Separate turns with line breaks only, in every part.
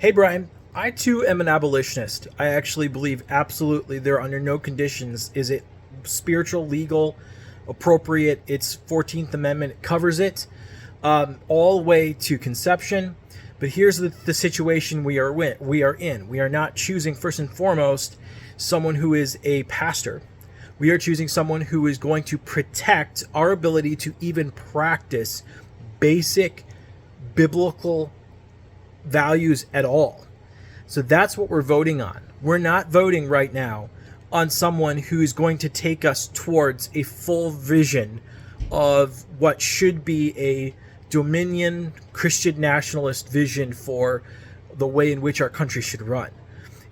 Hey Brian, I too am an abolitionist. I actually believe absolutely there under no conditions is it spiritual, legal, appropriate. It's 14th Amendment, it covers it all the way to conception. But here's the situation we are in. We are not choosing first and foremost someone who is a pastor. We are choosing someone who is going to protect our ability to even practice basic biblical values at all. So that's what we're voting on. We're not voting right now on someone who's going to take us towards a full vision of what should be a Dominion Christian nationalist vision for the way in which our country should run.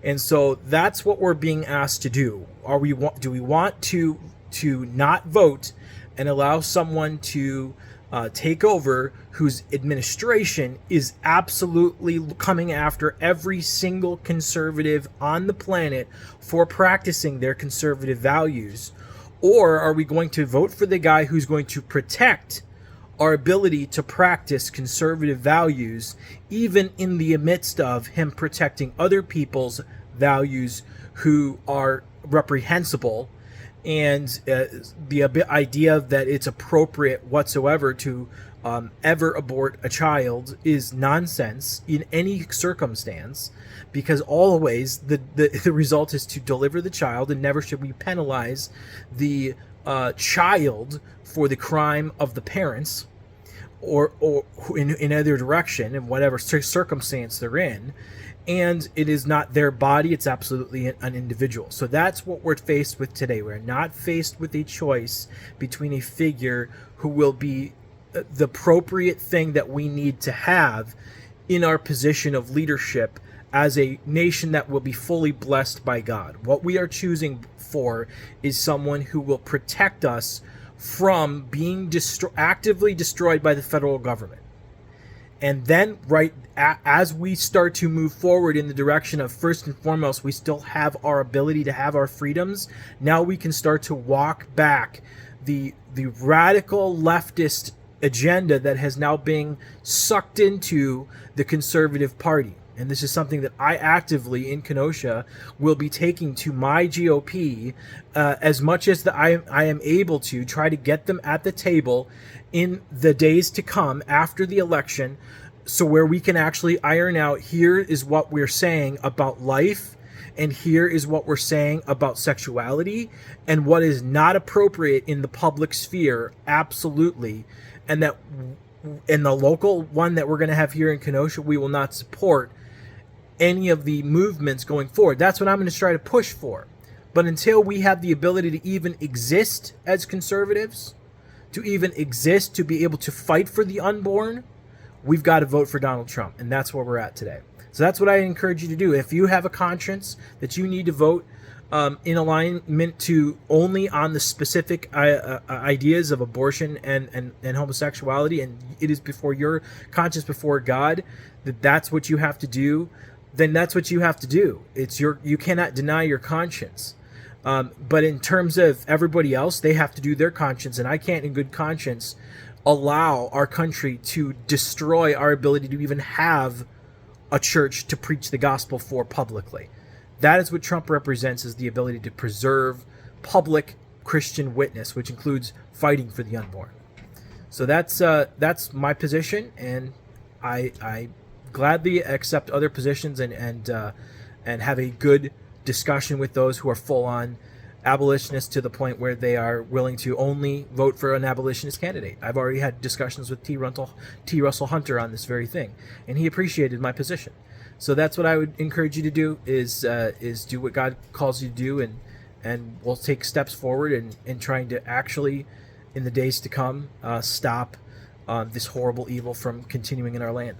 And so that's what we're being asked to do. Do we want to not vote and allow someone to take over whose administration is absolutely coming after every single conservative on the planet for practicing their conservative values? Or are we going to vote for the guy who's going to protect our ability to practice conservative values, even in the midst of him protecting other people's values who are reprehensible, and the idea that it's appropriate whatsoever to ever abort a child is nonsense in any circumstance, because always the result is to deliver the child, and never should we penalize the child for the crime of the parents, or in either direction, in whatever circumstance they're in. And it is not their body, it's absolutely an individual. So that's what we're faced with today. We're not faced with a choice between a figure who will be the appropriate thing that we need to have in our position of leadership as a nation that will be fully blessed by God. What we are choosing for is someone who will protect us from being actively destroyed by the federal government. And then, as we start to move forward in the direction of, first and foremost, we still have our ability to have our freedoms, now we can start to walk back the radical leftist agenda that has now been sucked into the Conservative Party. And this is something that I actively, in Kenosha, will be taking to my GOP as much as I am able to try to get them at the table in the days to come after the election, so where we can actually iron out, here is what we're saying about life, and here is what we're saying about sexuality, and what is not appropriate in the public sphere, absolutely. And that in the local one that we're going to have here in Kenosha, we will not support any of the movements going forward. That's what I'm going to try to push for. But until we have the ability to even exist as conservatives, to even exist, to be able to fight for the unborn, we've got to vote for Donald Trump. And that's where we're at today. So that's what I encourage you to do. If you have a conscience that you need to vote in alignment to only on the specific ideas of abortion and homosexuality, and it is before your conscience before God, that's what you have to do, then that's what you have to do. You cannot deny your conscience. But in terms of everybody else, they have to do their conscience, and I can't in good conscience allow our country to destroy our ability to even have a church to preach the gospel for publicly. That is what Trump represents, is the ability to preserve public Christian witness, which includes fighting for the unborn. So that's my position, and I gladly accept other positions and have a good discussion with those who are full-on abolitionists, to the point where they are willing to only vote for an abolitionist candidate. I've already had discussions with T. Russell Hunter on this very thing, and he appreciated my position. So that's what I would encourage you to do, is do what God calls you to do, and we'll take steps forward in trying to actually, in the days to come, stop this horrible evil from continuing in our land.